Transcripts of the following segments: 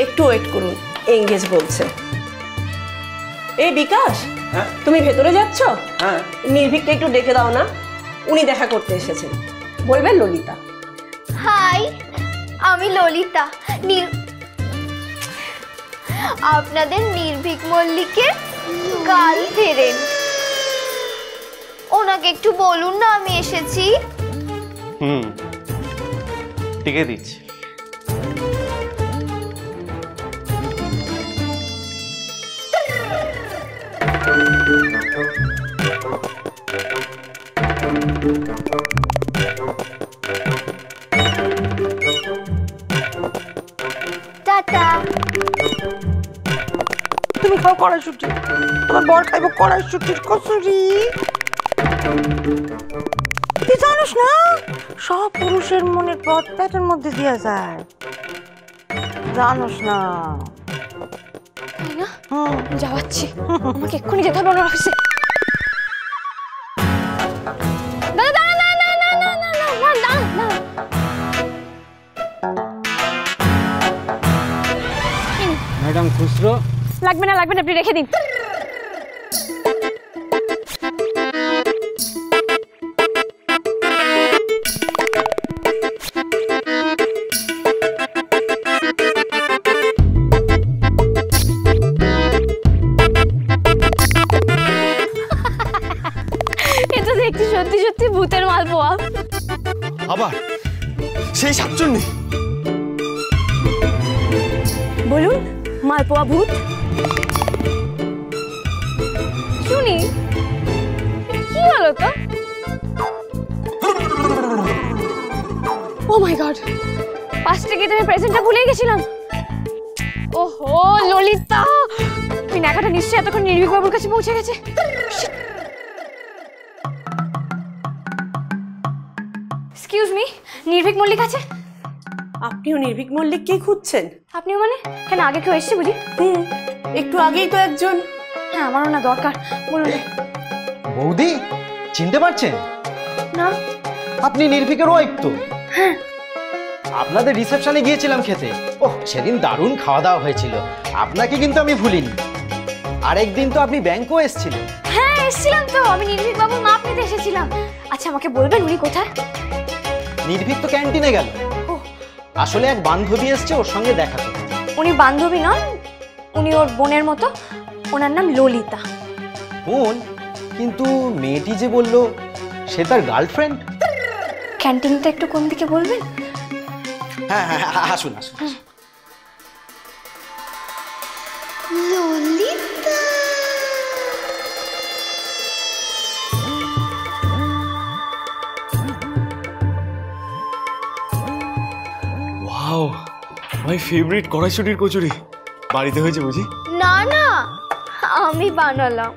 একটু ওয়েট করুন, এঙ্গেজ বলছে। এই বিকাশ, তুমি ভেতরে যাচ্ছ? হ্যাঁ। নির্ভীককে একটু ডেকে দাও না, উনি দেখা করতে এসেছেন। বলবেন ললিতা। হাই, আমি ললিতা, আপনাদের নির্ভীক মল্লিকের গার্লফ্রেন্ড। ওনাকে একটু বলুন না আমি এসেছি। টিকে দিচ্ছি। টাটা। তুমি খাও কড়াইশুঁটি, তোমার বর খাইব কড়াইশুঁটির কচুরি। তুই জানিস না সব পুরুষের মনের পথ পেটের মধ্যে দিয়া যায়, জানোস না? তাই না? যাওয়াচ্ছি, আমাকে এক্ষুনি যেতে হবে ওনার অফিসে। ম্যাডাম খুচরো লাগবে না, লাগবে না, আপনি রেখে দিন। এটা দেখছি সত্যি সত্যি ভূতের মালপোয়া। আবার সেই শাকচুন্নি? বলুন, মালপোয়া ভূত? শুনি কি হলো তো? ও মাই গড, 5 টাকা আমি প্রেজেন্টটা ভুলে গেছিলাম। ওহো ললিতা, তুই নাকাটা নিশ্চয়ই এতক্ষণ নির্ভীক বাবুর কাছে পৌঁছে গেছে। এক্সকিউজ মি, নির্ভীক মল্লিক আছে? আপনিও নির্ভীক মল্লিককেই খুঁজছেন? আপনিও মানে? কেন, আগে কেউ এসছে বুঝি? একটু আগেই তো একজন। হ্যাঁ, আমারও না দরকার, বলুন। বৌদি চিনতে পারছেন? না। আপনি নির্ভীকের ওয়াইফ তো? হ্যাঁ। আপনাদের রিসেপশনে গিয়েছিলাম খেতে। ওহ, সেদিন দারুণ খাওয়া দাওয়া হয়েছিল। আপনাকে কিন্তু আমি ভুলিনি। আরেকদিন তো আপনি ব্যাংকও এসেছিলেন। হ্যাঁ এসেছিলাম তো, আমি নির্ভীক বাবুর মাপ নিতে এসেছিলাম। আচ্ছা আমাকে বলবেন উনি কোথায়? নির্ভীক তো ক্যান্টিনে গেল। আসলে এক বান্ধবী এসছে, ওর সঙ্গে দেখা করতে। উনি বান্ধবী নন, উনি ওর বোনের মতো। ওনার নাম ললিতা। বোন? কিন্তু মেয়েটি যে বললো সে তার গার্লফ্রেন্ড। ক্যান্টিনটা একটু কোন দিকে বলবেন? হ্যাঁ হ্যাঁ, আসুন আসুন। ললিতা। ওয়াও, মাই ফেভারিট কড়াইশুঁটির কচুরি। বাড়িতে হয়েছে বুঝি? না না, আমি বানালাম।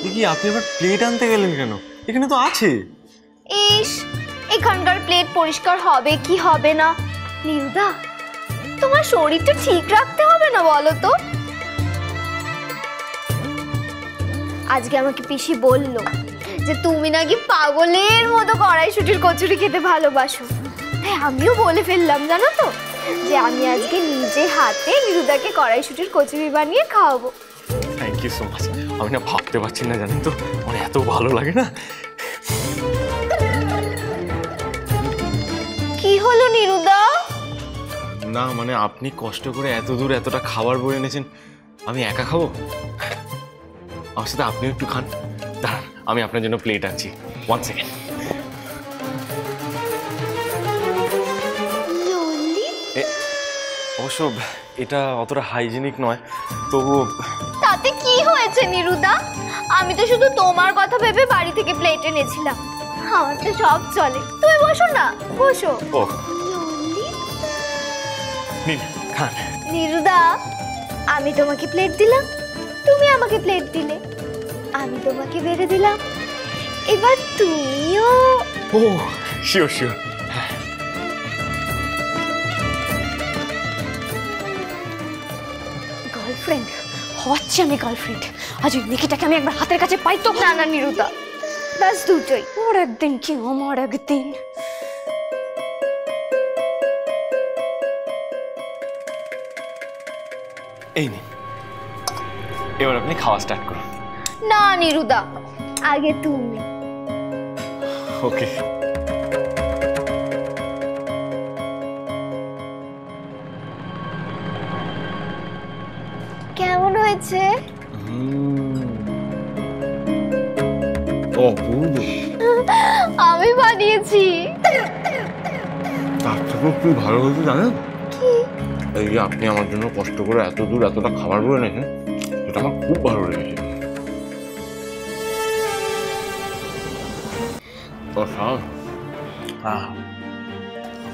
দেখি আপনি আবার প্লেট আনতে গেলেন কেন? এখানে তো আছে। ইস, এখানকার প্লেট পরিষ্কার হবে কি হবে না? নিরুদা, তোমার শরীরটা ঠিক রাখতে হবে না বলো তো? আজকে আমাকে পিসি বললো যে তুমি নাকি পাগলের মতো কড়াইশুঁটির কচুরি খেতে ভালোবাসো। তাই আমিও বলে ফেললাম জানো তো, যে আমি আজকে নিজে হাতে নিরুদাকে কড়াইশুঁটির কচুরি বানিয়ে খাওয়াবো। Thank you so much. আমি না ভাবতে পারছি না, জানেন তো, আমার এত ভালো লাগে না। কি হলো নিরুদা? না মানে আপনি কষ্ট করে এত দূর এতটা খাবার বয়ে এনেছেন, আমি একা খাবো? আমার সাথে আপনিও একটু খান। দাঁড়ান, আমি আপনার জন্য প্লেট আনছি। 1 সেকেন্ড। অবশ্য এটা অতটা হাইজিনিক নয়, তবুও। তাতে কি হয়েছে নিরুদা? আমি তো শুধু তোমার কথা ভেবে বাড়ি থেকে প্লেট এনেছিলাম। আমার তো সব চলে। তুমি বসো না, বসো। ও নিন, খান। নিরুদা, আমি তোমাকে প্লেট দিলাম, তুমি আমাকে প্লেট দিলে, আমি তোমাকে বেড়ে দিলাম, এবার তুমিও। ও শিওর শিওর। গার্লফ্রেন্ড হচ্ছে, আমি গার্লফ্রেন্ড। আজ ওই মেয়েটাকে আমি একবার হাতের কাছে পাই তো। না না নিরুদা, ব্যাস দুটোই। ওর একদিন কি আমার একদিন। এই নিন, এবার আপনি খাওয়া স্টার্ট করুন। না নিরুদা, আগে তুমি। ওকে। কেমন হয়েছে? অপূর্ব। আমি বানিয়েছি। তার থেকেও কি ভালো হয়েছে জানেন? এই যে আপনি আমার জন্য কষ্ট করে এত দূর এতটা খাবার বয়ে এনেছেন, সেটা আমার খুব ভালো লেগেছে।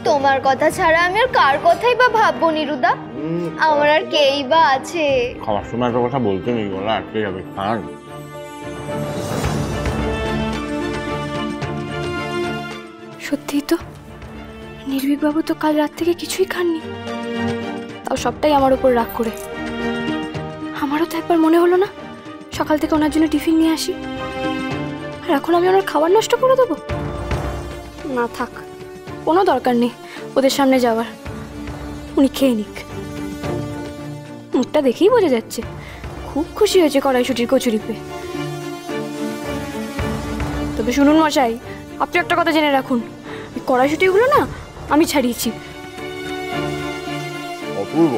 তোমার কথা ছাড়া আমি আর কার কথাই বা ভাববো নিরুদা? আমার আর কেই বা আছে? খাওয়ার সময় একটা কথা বলতে নেই, বলা আটকে যাবে। খান। সত্যিই তো, নির্ভীক বাবু তো কাল রাত থেকে কিছুই খাননি, তাও সবটাই আমার উপর রাগ করে। আমারও তো একবার মনে হলো না সকাল থেকে ওনার জন্য টিফিন নিয়ে আসি, আর এখন আমি ওনার খাবার নষ্ট করে দেবো? না থাক, কোনো দরকার নেই ওদের সামনে যাওয়ার। উনি খেয়ে নিক। মুখটা দেখেই বোঝা যাচ্ছে খুব খুশি হয়েছে কড়াইশুটির কচুরি পেয়ে। তবে শুনুন মশাই, আপনি একটা কথা জেনে রাখুন, ওই কড়াইশুটিগুলো না আমি ছাড়িয়েছি। অপূর্ব।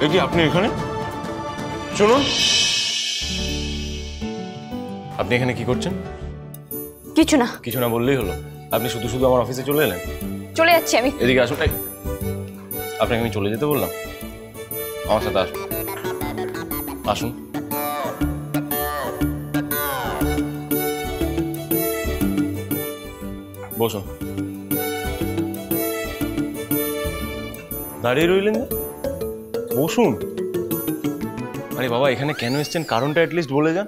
এই যে আপনি এখানে, শুনুন, আপনি এখানে কি করছেন? কিছু না। কিছু না বললেই হলো? আপনি শুধু শুধু আমার অফিসে চলে এলেন? চলে যাচ্ছি আমি। এদিকে আসুন। আপনাকে আমি চলে যেতে বললাম? আমার সাথে আসুন, আসুন। বসুন। দাঁড়িয়ে রইলেন? বসুন। আরে বাবা, এখানে কেন এসেছেন কারণটা অ্যাটলিস্ট বলে যান।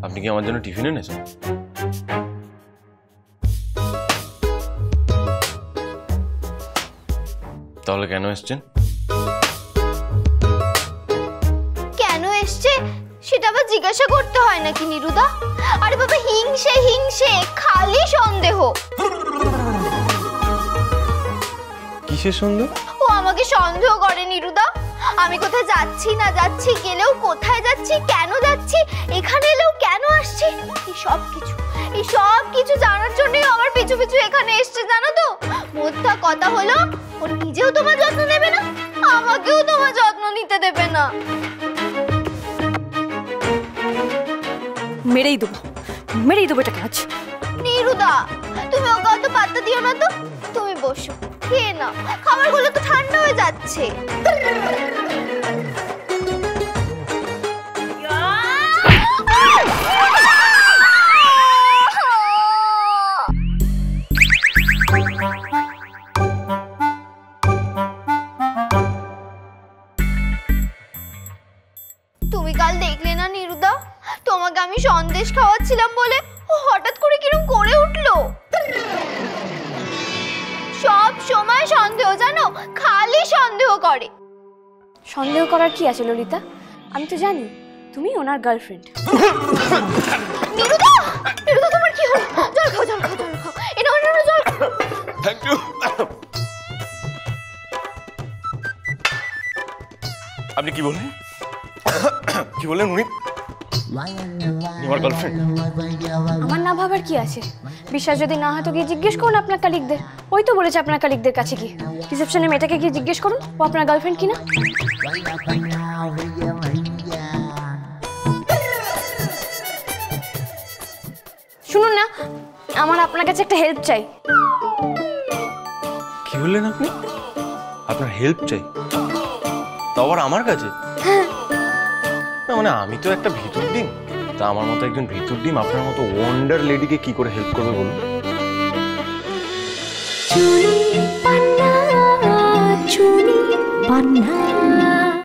আপনি কি আমার জন্য টিফিন এনেছেন? তাহলে কেন এসেছেন? কেন এসছে সেটা আবার জিজ্ঞাসা করতে হয় নাকি নিরুদা? আরে বাবা, হিংসে হিংসে, খালি সন্দেহ। কিসের সন্দেহ? ও আমাকে সন্দেহ করে নিরুদা। আমি কোথায় যাচ্ছি না যাচ্ছি, গেলেও কোথায় যাচ্ছি, কেন যাচ্ছি, এখানে এলেও কেন আসছি, এই সব কিছু জানার জন্যই আমার পিছু পিছু এখানে এসছে, জানো তো? মোদ্দা কথা হলো, ও নিজেও তোমার যত্ন নেবে না, আমাকেও তোমার যত্ন নিতে দেবে না। মেরেই দেবো এটা কাজ। নিরুদা, তুমি ওকে অত পাত্তা দিও না তো। তুমি বসো, খেয়ে নাও, খাবারগুলো তো ঠান্ডা হয়ে যাচ্ছে। তুমি কাল দেখলে না নিরুদা, তোমাকে আমি সন্দেশ খাওয়াচ্ছিলাম বলে ও হঠাৎ করে কিরম করে উঠলো। সব সময় সন্দেহ, জানো, খালি সন্দেহ করে। সন্দেহ করার কি আছে ললিতা? আমি তো জানি তুমি ওনার গার্লফ্রেন্ড। নিরুদা, নিরুদা তোমার কি হলো? জল খাও, জল খাও, জল খাও। এটা জল। Thank you. আপনি কি বললেন? কি বললেন উনি? আমার গার্লফ্রেন্ড? আমার না ভাবার কি আছে? বিশ্বাস যদি না হয় তো গিয়ে জিজ্ঞেস করুন আপনার কালিকদের। ওই তো বলেছে আপনার কালিকদের কাছে গিয়ে। রিসেপশনে মেয়েটাকে গিয়ে জিজ্ঞেস করুন ও আপনার গার্লফ্রেন্ড কিনা। শুনুন না, আমার আপনার কাছে একটা হেল্প চাই। কি বললেন আপনি? আপনার হেল্প চাই? তাও আবার আমার কাছে? না মানে আমি তো একটা ভিতর ডিম, তা আমার মতো একজন ভিতর ডিম আপনার মতো ওয়ান্ডার লেডিকে কি করে হেল্প করবে বলুন? চুনি পান্না